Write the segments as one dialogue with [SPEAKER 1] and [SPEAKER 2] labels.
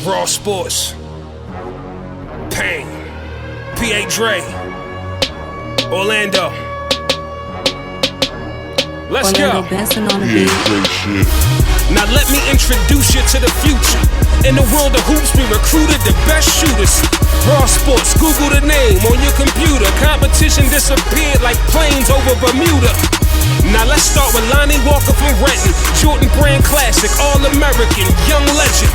[SPEAKER 1] Raw Sports, Pain, P.A. Dre, Orlando. Let's
[SPEAKER 2] Orlando
[SPEAKER 1] go.
[SPEAKER 2] Benson on the beat.
[SPEAKER 1] Now let me introduce you to the future. In the world of hoops, we recruited the best shooters. Raw Sports, Google the name on your computer. Competition disappeared like planes over Bermuda. Now let's start with Lonnie Walker from Renton. Jordan Brand Classic, All-American, young legend.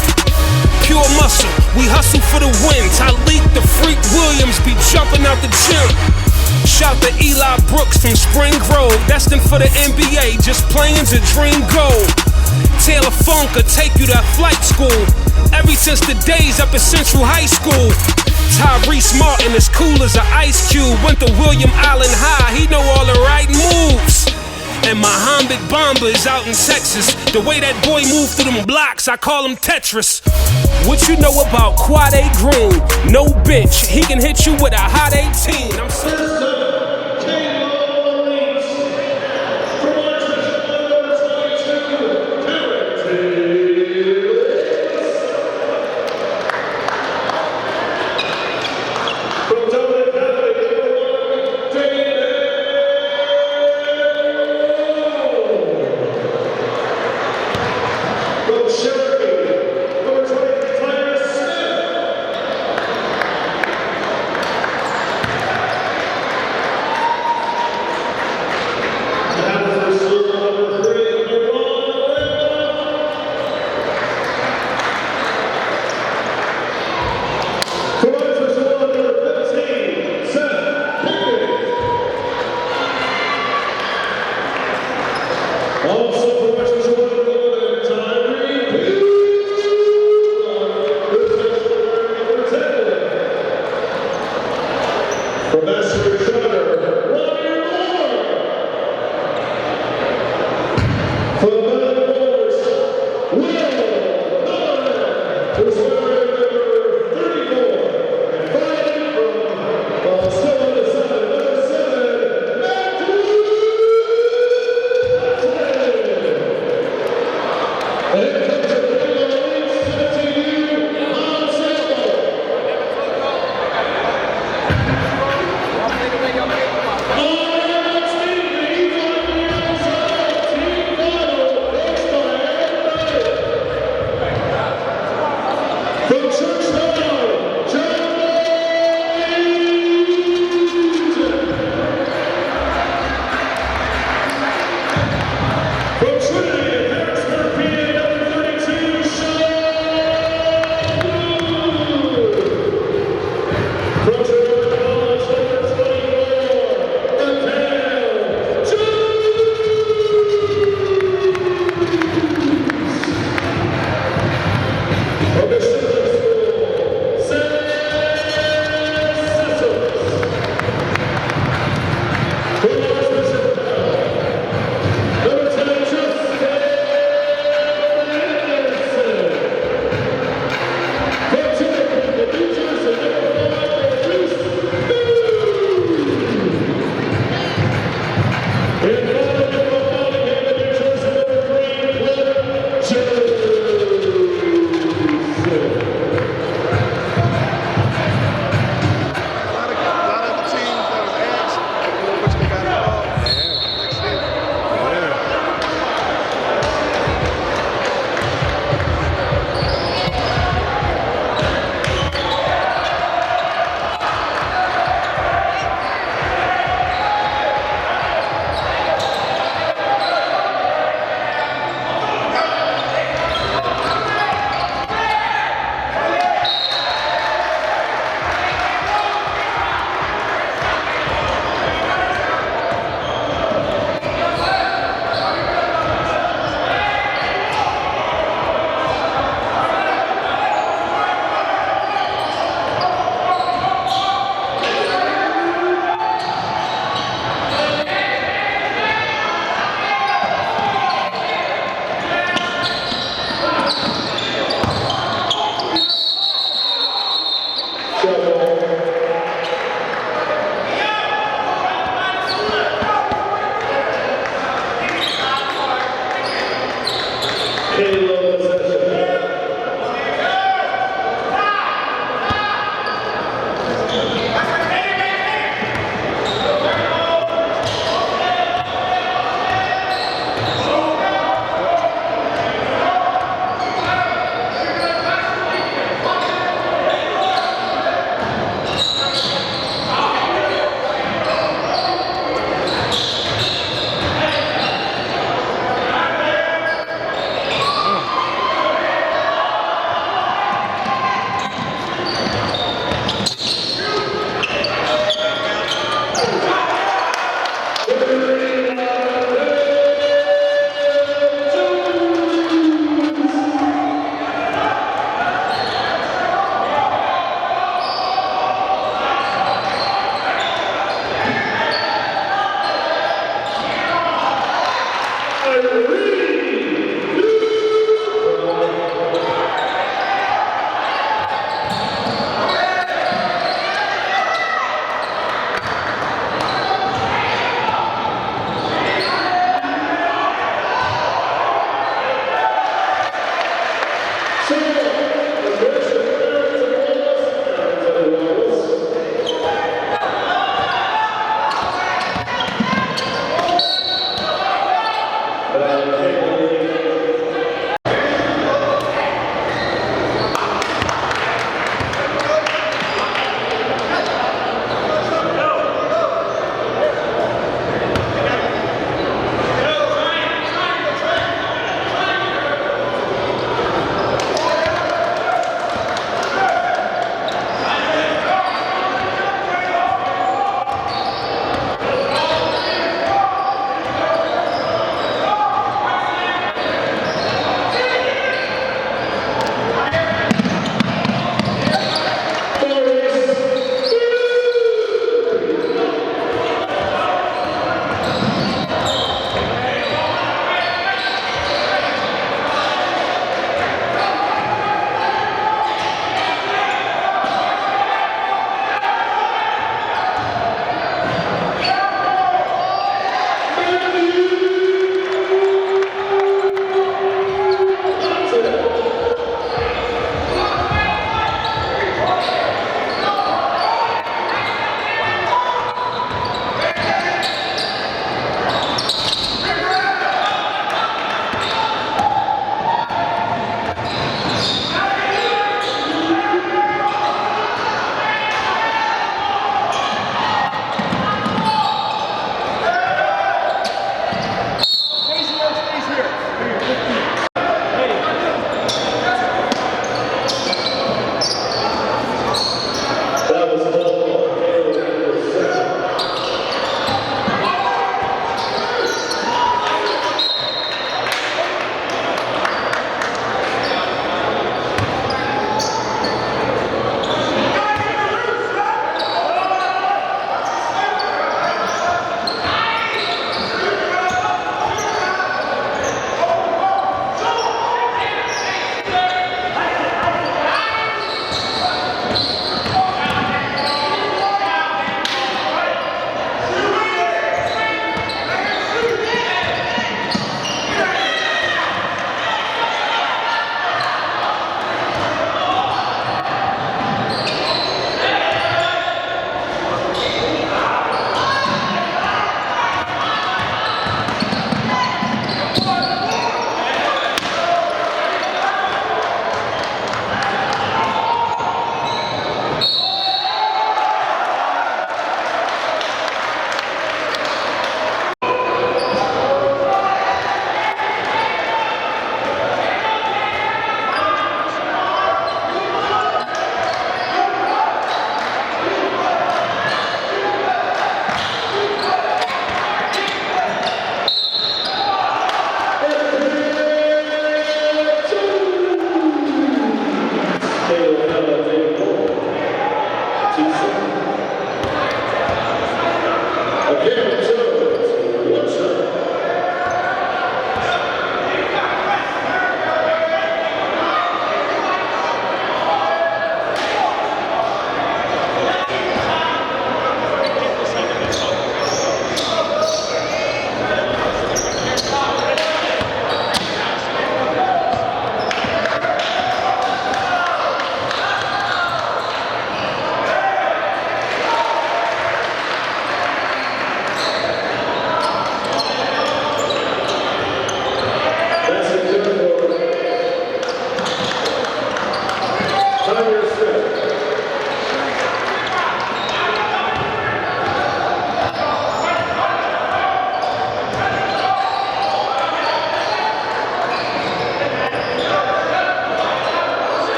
[SPEAKER 1] Pure muscle, we hustle for the win. Tyleek the Freak Williams be jumping out the gym. Shout to Eli Brooks from Spring Grove, destined for the NBA, just playing to dream goal. Taylor Funk will take you to flight school, ever since the days up at Central High School. Tyrese Martin as cool as an ice cube, went to William Allen High, he know all the right moves. And Mohamed Bamba is out in Texas. The way that boy moved through them blocks, I call him Tetris. What you know about Quade Green? No bench, he can hit you with a hot 18. I'm so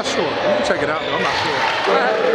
[SPEAKER 2] not sure. You can check it out, though. I'm not sure. Go ahead.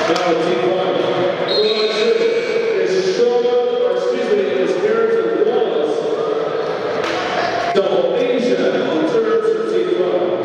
[SPEAKER 3] Now, T1. Is Sean, or excuse me, is Harrison Wallace, double Asia on terms of T1.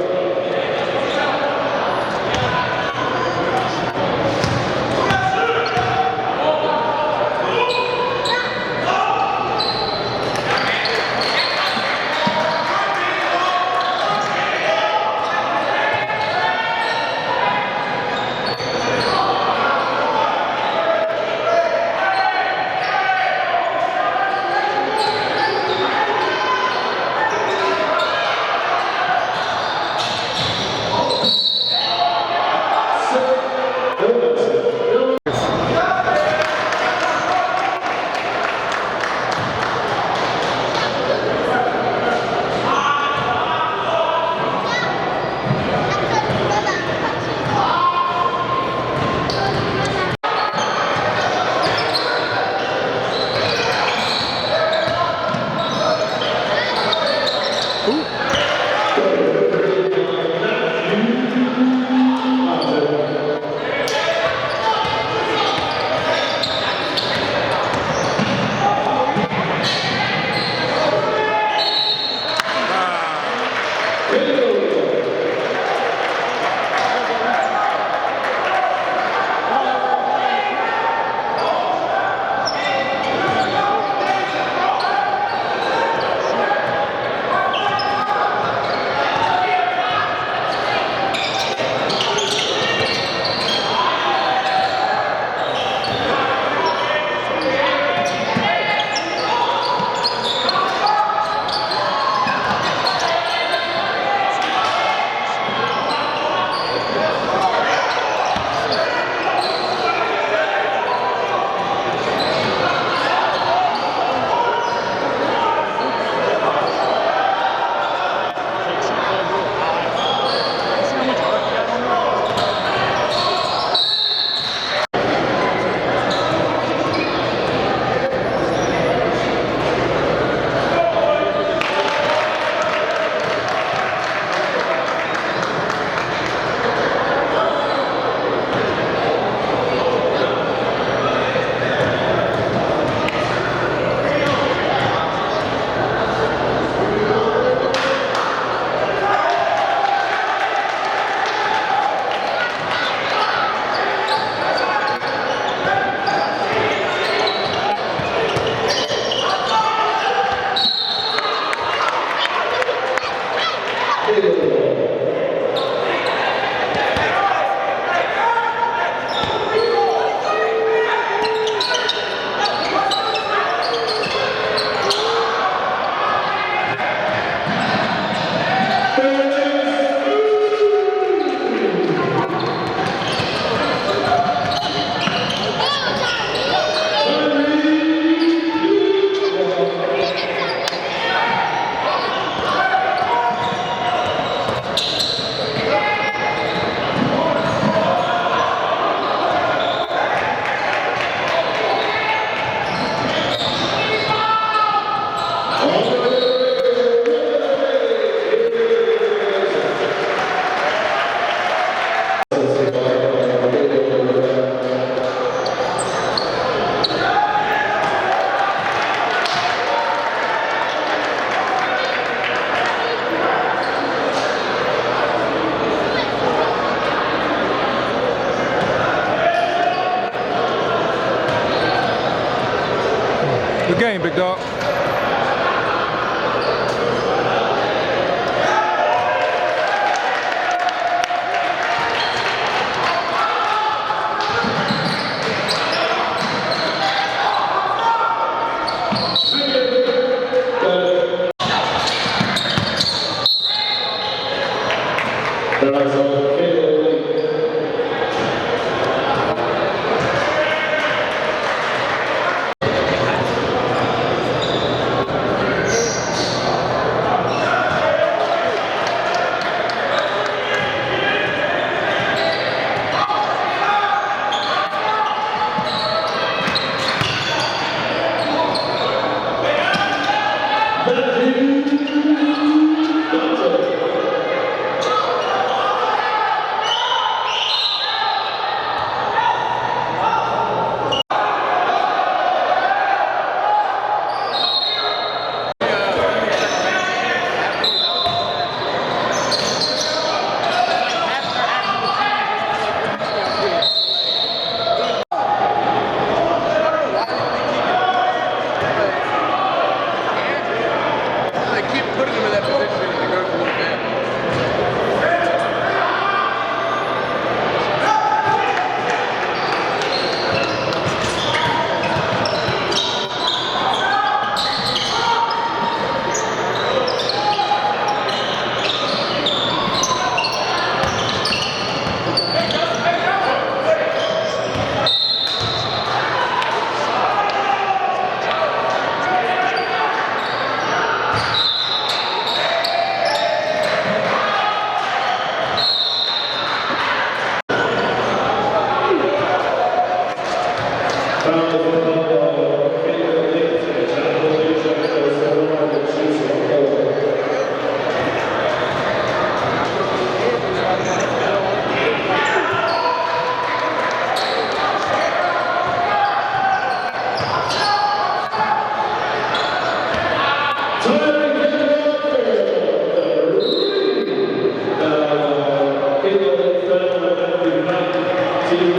[SPEAKER 4] Good game, big dog.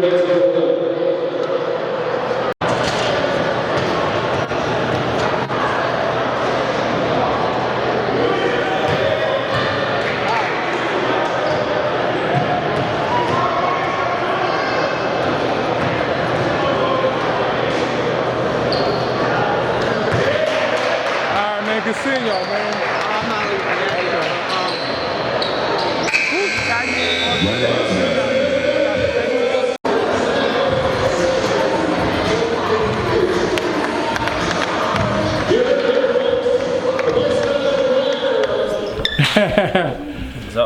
[SPEAKER 4] All right, man. Good seeing y'all, man.
[SPEAKER 2] I'm not leaving.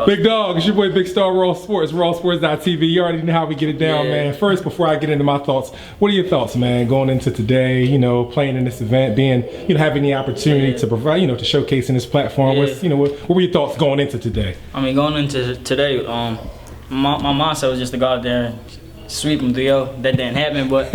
[SPEAKER 4] Big Dog, it's your boy Big Star Raw Sports, rawsports.tv. You already know how we get it down, man. First, before I get into my thoughts, what are your thoughts, man, going into today, you know, playing in this event, being, you know, having the opportunity to provide, you know, to showcase in this platform? What's, you know, what were your thoughts going into today?
[SPEAKER 5] I mean, going into today, my mindset was just to go out there and sweep them 3-0. That didn't happen, but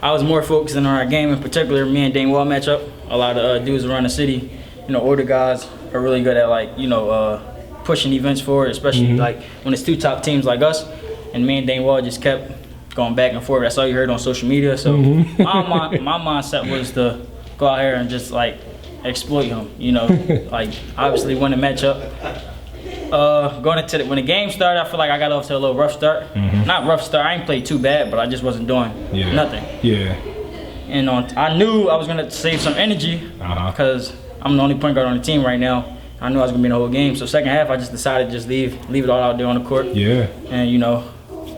[SPEAKER 5] I was more focused on our game in particular. Me and Dane Wall matchup. A lot of dudes around the city, you know, older guys are really good at, like, you know, pushing events forward, especially like when it's two top teams like us. And me and Dane Wall just kept going back and forth. That's all you heard on social media. So my mindset was to go out here and just like exploit him. You know, like obviously win the matchup. Going into when the game started, I feel like I got off to a little rough start. Not rough start. I ain't played too bad, but I just wasn't doing nothing.
[SPEAKER 4] Yeah.
[SPEAKER 5] And I knew I was gonna save some energy because I'm the only point guard on the team right now. I knew I was gonna be in the whole game. So second half, I just decided to just leave it all out there on the court.
[SPEAKER 4] Yeah.
[SPEAKER 5] And you know,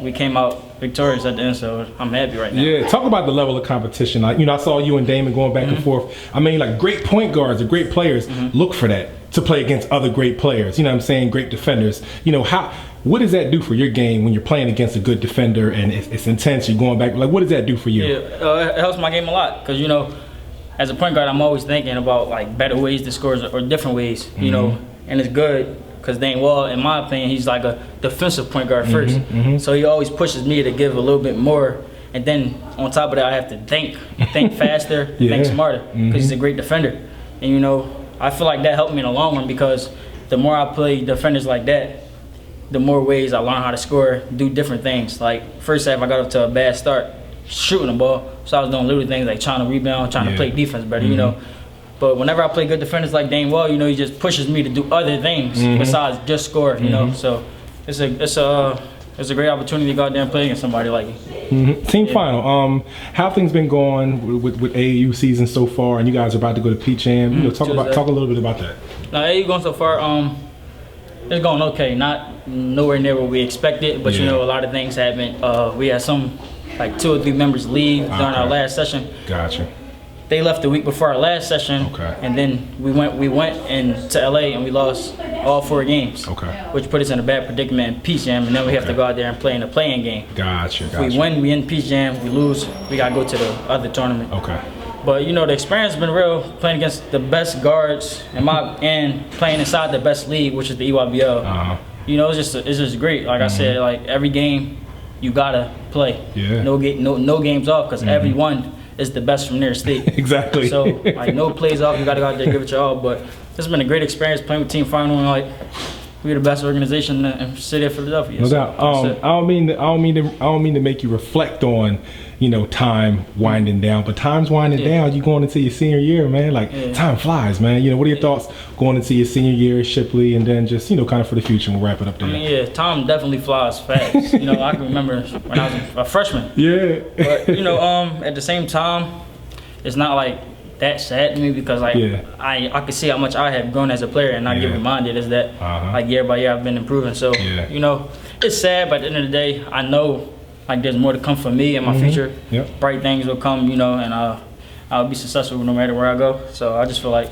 [SPEAKER 5] we came out victorious at the end, so I'm happy right now.
[SPEAKER 4] Yeah, talk about the level of competition. Like, you know, I saw you and Damon going back and forth. I mean, like, great point guards or great players look for that to play against other great players. You know what I'm saying? Great defenders. You know, what does that do for your game when you're playing against a good defender and it's intense, you're going back? Like, what does that do for you?
[SPEAKER 5] Yeah, it helps my game a lot because, you know, as a point guard, I'm always thinking about, like, better ways to score or different ways, you know, and it's good because Dane Wall, in my opinion, he's like a defensive point guard first. So he always pushes me to give a little bit more. And then on top of that, I have to think faster, think smarter because he's a great defender. And, you know, I feel like that helped me in the long run because the more I play defenders like that, the more ways I learn how to score, do different things. Like, first half, I got up to a bad start shooting the ball. So I was doing little things like trying to rebound, trying to play defense better, you know. But whenever I play good defenders like Dane Wall, you know, he just pushes me to do other things besides just score, you know. So it's a great opportunity to go out there and play against somebody like you.
[SPEAKER 4] Team final. How have things been going with AAU season so far? And you guys are about to go to PCHAM. You know, talk a little bit about that.
[SPEAKER 5] Now, AAU going so far, it's going okay. Not nowhere near what we expected, but you know, a lot of things happened. We had some, like 2 or 3 members leave during our last session.
[SPEAKER 4] Gotcha.
[SPEAKER 5] They left the week before our last session,
[SPEAKER 4] Okay.
[SPEAKER 5] and then we went into LA and we lost all 4 games,
[SPEAKER 4] Okay.
[SPEAKER 5] which put us in a bad predicament in PCHAM, and then we have to go out there and play in a playing game.
[SPEAKER 4] Gotcha.
[SPEAKER 5] If we win, we in PCHAM. We lose, we gotta go to the other tournament.
[SPEAKER 4] Okay.
[SPEAKER 5] But you know, the experience has been real, playing against the best guards and playing inside the best league, which is the EYBL. You know, it's just great. Like I said, like every game you gotta play.
[SPEAKER 4] Yeah.
[SPEAKER 5] No games off because everyone is the best from their state.
[SPEAKER 4] Exactly.
[SPEAKER 5] So like no plays off, you gotta go out there and give it your all. But it's been a great experience playing with Team Final, and like we're the best organization in the city of Philadelphia.
[SPEAKER 4] No doubt. I don't mean to make you reflect on, you know, time winding down, but time's winding down. You going into your senior year, man. Like time flies, man. You know, what are your thoughts going into your senior year at Shipley, and then just, you know, kind of for the future? We'll wrap it up there.
[SPEAKER 5] I mean, time definitely flies fast. You know, I can remember when I was a freshman.
[SPEAKER 4] Yeah.
[SPEAKER 5] But you know, at the same time, it's not like that sad to me because like I can see how much I have grown as a player, and I get reminded is that like year by year I've been improving. So you know, it's sad, but at the end of the day, I know like there's more to come for me in my future. Bright things will come, you know, and I'll be successful no matter where I go. So I just feel like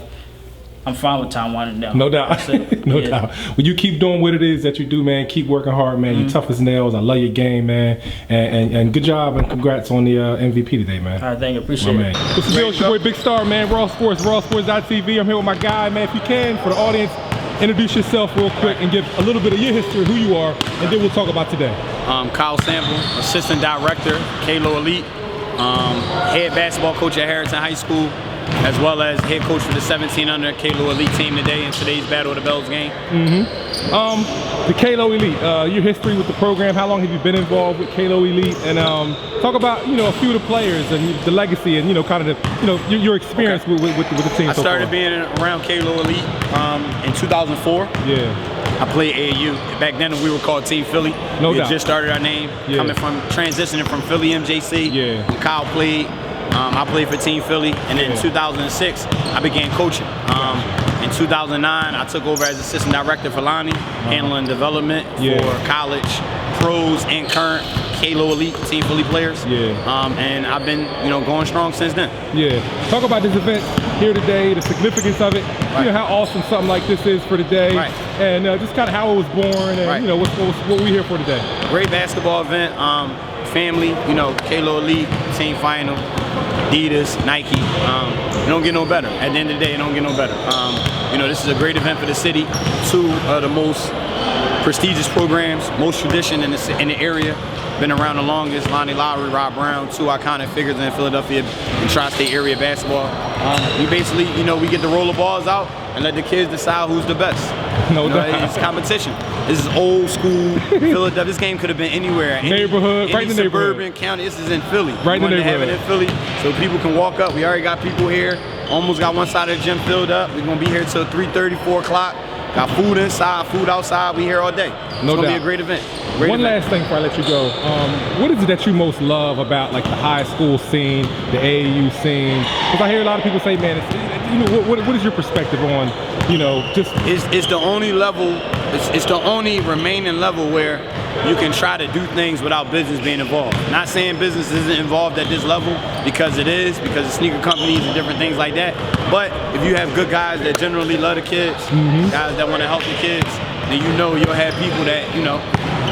[SPEAKER 5] I'm fine with time winding down.
[SPEAKER 4] No doubt. No doubt. Well, you keep doing what it is that you do, man. Keep working hard, man. You're tough as nails. I love your game, man. And good job and congrats on the MVP today, man.
[SPEAKER 5] All right, thank you. Appreciate it.
[SPEAKER 4] What's the deal? It's your boy Big Star, man. Raw Sports, rawsports.tv. I'm here with my guy, man. If you can, for the audience, introduce yourself real quick and give a little bit of your history, who you are, and then we'll talk about today.
[SPEAKER 6] Kyle Sample, assistant director, Kalo Elite, head basketball coach at Harrison High School. as well as head coach for the 17 under KLO Elite team today in today's Battle of the Bells game.
[SPEAKER 4] The KLO Elite, your history with the program, how long have you been involved with KLO Elite? And talk about, you know, a few of the players and the legacy and, you know, kind of the, you know, your experience with the team
[SPEAKER 6] I
[SPEAKER 4] so
[SPEAKER 6] started
[SPEAKER 4] far.
[SPEAKER 6] being around KLO Elite in 2004.
[SPEAKER 4] Yeah.
[SPEAKER 6] I played AAU. Back then we were called Team Philly.
[SPEAKER 4] No
[SPEAKER 6] we
[SPEAKER 4] doubt.
[SPEAKER 6] had just started our name,
[SPEAKER 4] Yeah.
[SPEAKER 6] transitioning from Philly MJC.
[SPEAKER 4] Yeah.
[SPEAKER 6] When Kyle played, I played for Team Philly, and then in 2006 I began coaching. In 2009 I took over as assistant director for Lonnie, handling development
[SPEAKER 4] Yeah.
[SPEAKER 6] for college, pros, and current KLO Elite Team Philly players.
[SPEAKER 4] Yeah.
[SPEAKER 6] And I've been, you know, going strong since then.
[SPEAKER 4] Yeah. Talk about this event here today, the significance of it, you know, how awesome something like this is for today,
[SPEAKER 6] Right.
[SPEAKER 4] and just kind of how it was born, and,
[SPEAKER 6] Right.
[SPEAKER 4] you know, what we here for today.
[SPEAKER 6] Great basketball event, family, you know, KLO Elite, team final, Adidas, Nike. It don't get no better. At the end of the day, it don't get no better. You know, this is a great event for the city. Two of the most prestigious programs, most tradition in the area. Been around the longest, Lonnie Lowry, Rob Brown, two iconic figures in Philadelphia and tri-state area basketball. We basically, you know, we get to roll the balls out and let the kids decide who's the best.
[SPEAKER 4] No
[SPEAKER 6] You know,
[SPEAKER 4] doubt.
[SPEAKER 6] it's competition. This is old school Philadelphia. This game could have been anywhere.
[SPEAKER 4] Neighborhood,
[SPEAKER 6] any
[SPEAKER 4] right in the neighborhood.
[SPEAKER 6] suburban county. This is in Philly.
[SPEAKER 4] Right in the
[SPEAKER 6] We wanted to have it in
[SPEAKER 4] neighborhood.
[SPEAKER 6] Philly so people can walk up. We already got people here. Almost got one side of the gym filled up. We're gonna be here till 3:30, 4 o'clock. Got food inside, food outside. We here all day. It's
[SPEAKER 4] No
[SPEAKER 6] gonna be
[SPEAKER 4] doubt.
[SPEAKER 6] a great event. Great
[SPEAKER 4] One
[SPEAKER 6] event.
[SPEAKER 4] last thing before I let you go. What is it that you most love about like the high school scene, the AAU scene? Because I hear a lot of people say, man, it's, you know, what is your perspective on, you know, just
[SPEAKER 6] It's the only level, it's the only remaining level where you can try to do things without business being involved. Not saying business isn't involved at this level, because it is, because of sneaker companies and different things like that. But if you have good guys that generally love the kids, guys that want to help the kids, then you know you'll have people that, you know,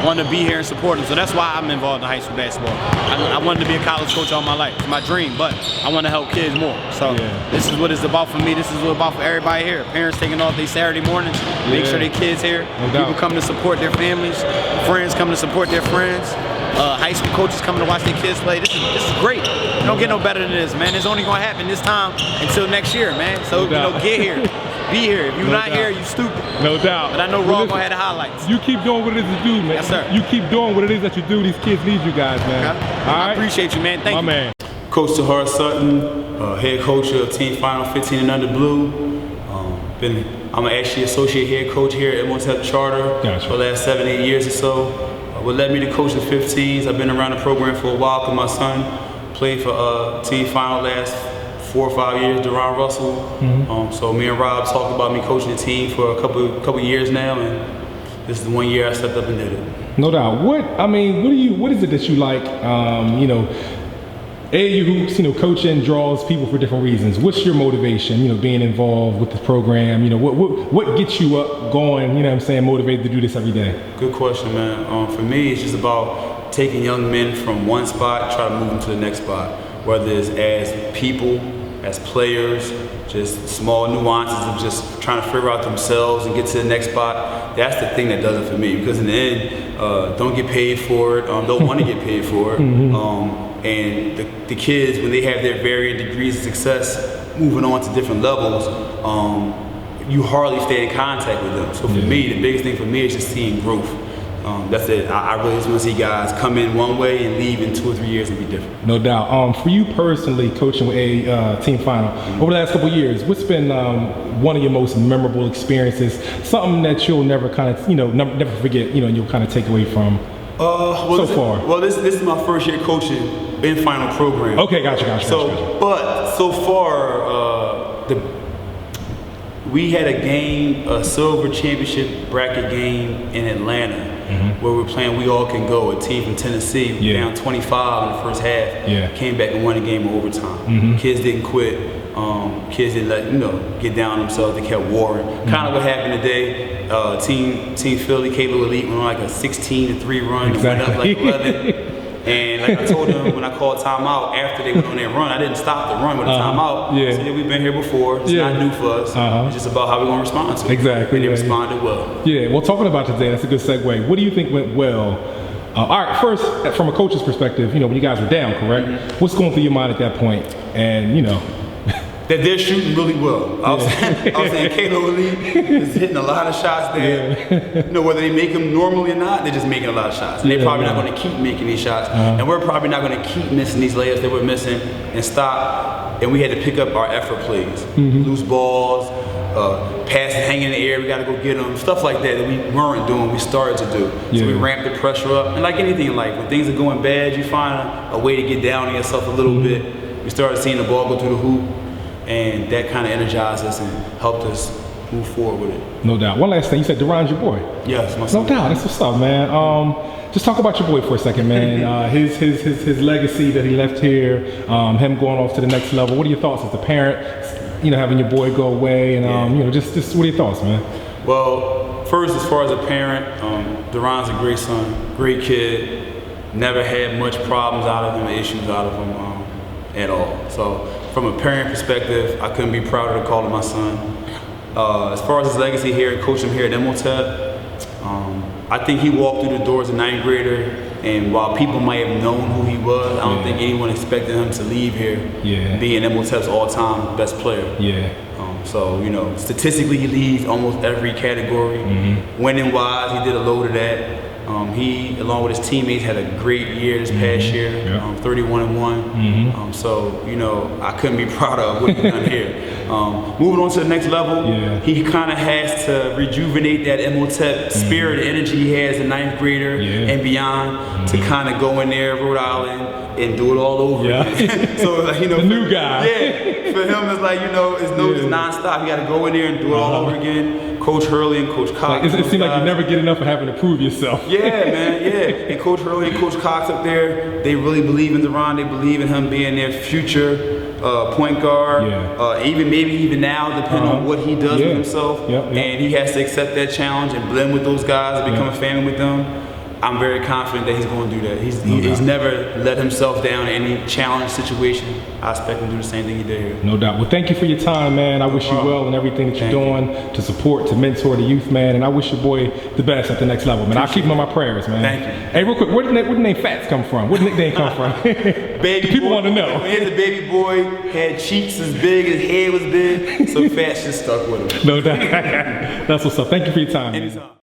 [SPEAKER 6] want to be here and support them. So that's why I'm involved in high school basketball. I wanted to be a college coach all my life. It's my dream, but I want to help kids more. So
[SPEAKER 4] Yeah.
[SPEAKER 6] this is what it's about for me. This is what it's about for everybody here. Parents taking off their Saturday mornings, make
[SPEAKER 4] Yeah.
[SPEAKER 6] sure their kids here.
[SPEAKER 4] No
[SPEAKER 6] People
[SPEAKER 4] doubt.
[SPEAKER 6] come to support their families. Friends come to support their friends. High school coaches coming to watch their kids play. This is great. You don't get no better than this, man. It's only gonna happen this time until next year, man. So, you know,
[SPEAKER 4] doubt.
[SPEAKER 6] get here. Be here. If you're
[SPEAKER 4] No
[SPEAKER 6] not
[SPEAKER 4] doubt.
[SPEAKER 6] here, you stupid.
[SPEAKER 4] no doubt.
[SPEAKER 6] But I know
[SPEAKER 4] Well,
[SPEAKER 6] Raw
[SPEAKER 4] listen,
[SPEAKER 6] gonna have the highlights.
[SPEAKER 4] you keep doing what it is you do, man.
[SPEAKER 6] Yes, sir.
[SPEAKER 4] You keep doing what it is that you do. These kids need you guys, man.
[SPEAKER 6] Okay?
[SPEAKER 4] All
[SPEAKER 6] I
[SPEAKER 4] right,
[SPEAKER 6] appreciate you, man. Thank
[SPEAKER 4] my
[SPEAKER 6] you.
[SPEAKER 4] man.
[SPEAKER 7] Coach Tahar Sutton, head coach of Team Final 15 and Under Blue. I'm actually associate head coach here at Montez Charter
[SPEAKER 4] Gotcha.
[SPEAKER 7] for the last 7-8 years or so. What led me to coach the 15s, I've been around the program for a while because my son played for Team Final last 4 or 5 years, Deron Russell. So me and Rob talked about me coaching the team for a couple years now, and this is the 1 year I stepped up and did it.
[SPEAKER 4] No doubt. What is it that you like? You know, AAU hoops, you know, coaching draws people for different reasons. What's your motivation? You know, being involved with the program. You know, what gets you up, going? You know, what I'm saying, motivated to do this every day.
[SPEAKER 7] Good question, man. For me, it's just about taking young men from one spot, try to move them to the next spot. Whether it's as people, as players, just small nuances of just trying to figure out themselves and get to the next spot. That's the thing that does it for me. Because in the end, don't get paid for it. Don't want to get paid for it. And the kids, when they have their varying degrees of success, moving on to different levels, you hardly stay in contact with them. So for me, the biggest thing for me is just seeing growth. That's it. I really just want to see guys come in one way and leave in 2 or 3 years and be different.
[SPEAKER 4] No doubt. For you personally, coaching with a team final over the last couple of years, what's been one of your most memorable experiences? Something that you'll never kind of, you know, never forget. You know, and you'll kind of take away from. So far.
[SPEAKER 7] Well, this is my first year coaching in final program.
[SPEAKER 4] Okay, gotcha.
[SPEAKER 7] But so far, we had a game, a silver championship bracket game in Atlanta, where we're playing We All Can Go, a team from Tennessee, down 25 in the first half. Came back and won the game in overtime. Kids didn't quit. Kids didn't get down on themselves. They kept warring. Kind of what happened today. Team Philly, KLO Elite went on like a 16-3 run and went up like 11. And like I told them when I called timeout after they went on their run, I didn't stop the run with a timeout. I said, we've been here before. It's not new for us. It's just about how we're going to respond to it.
[SPEAKER 4] Exactly.
[SPEAKER 7] And they responded well.
[SPEAKER 4] Yeah. Well, talking about today, that's a good segue. What do you think went well? All right. First, from a coach's perspective, you know, when you guys were down, correct? What's going through your mind at that point? And you know.
[SPEAKER 7] that they're shooting really well. I was saying Kalo Lee is hitting a lot of shots that, you know, whether they make them normally or not, they're just making a lot of shots. And they're probably not going to keep making these shots. And we're probably not going to keep missing these layups that we're missing and stop. And we had to pick up our effort plays. Loose balls, passes hanging in the air, we got to go get them. Stuff like that we weren't doing, we started to do. So we ramped the pressure up. And like anything in life, when things are going bad, you find a way to get down on yourself a little bit. We started seeing the ball go through the hoop. And that kind of energized us and helped us move forward with it.
[SPEAKER 4] No doubt. One last thing, you said Deron's your boy.
[SPEAKER 7] Yes, my
[SPEAKER 4] No
[SPEAKER 7] son.
[SPEAKER 4] doubt. That's what's up, man. Just talk about your boy for a second, man. His legacy that he left here, him going off to the next level. What are your thoughts as a parent? You know, having your boy go away, and you know, just what are your thoughts, man?
[SPEAKER 7] Well, first, as far as a parent, Deron's a great son, great kid. Never had much problems out of him, issues out of him at all. So. From a parent perspective, I couldn't be prouder to call him my son. As far as his legacy here and coaching him here at Imhotep, I think he walked through the door as a 9th grader, and while people might have known who he was, I don't think anyone expected him to leave here being Imhotep's all-time best player. So, you know, statistically he leads almost every category. Winning-wise, he did a load of that. He, along with his teammates, had a great year this past year, 31-1. So, you know, I couldn't be prouder of what he's done here. Moving on to the next level, he kind of has to rejuvenate that Imhotep spirit, energy he has as a 9th grader and beyond to kind of go in there, Rhode Island, and do it all over again. So, like, you know,
[SPEAKER 4] the new guy.
[SPEAKER 7] For him, it's like, you know, it's nonstop. You got to go in there and do it all over again. Coach Hurley and Coach Cox.
[SPEAKER 4] Like, it seems like you never get enough of having to prove yourself.
[SPEAKER 7] And Coach Hurley and Coach Cox up there, they really believe in Deron. They believe in him being their future point guard. Even now, depending on what he does with himself. And he has to accept that challenge and blend with those guys and become a family with them. I'm very confident that he's going to do that. He's never let himself down in any challenge situation. I expect him to do the same thing he did here.
[SPEAKER 4] No doubt. Well, thank you for your time, man. I wish you well in everything that you're doing to support, to mentor the youth, man. And I wish your boy the best at the next level, man. I'll keep him in my prayers, man.
[SPEAKER 7] Thank you.
[SPEAKER 4] Hey, real quick, where did the name Fats come from? Where did the nickname come from?
[SPEAKER 7] Baby
[SPEAKER 4] People
[SPEAKER 7] boy,
[SPEAKER 4] want to know.
[SPEAKER 7] When he was a baby boy, had cheeks as big, his head was big, so Fats just stuck with him.
[SPEAKER 4] No doubt. That's what's up. Thank you for your time, man.
[SPEAKER 7] Anytime.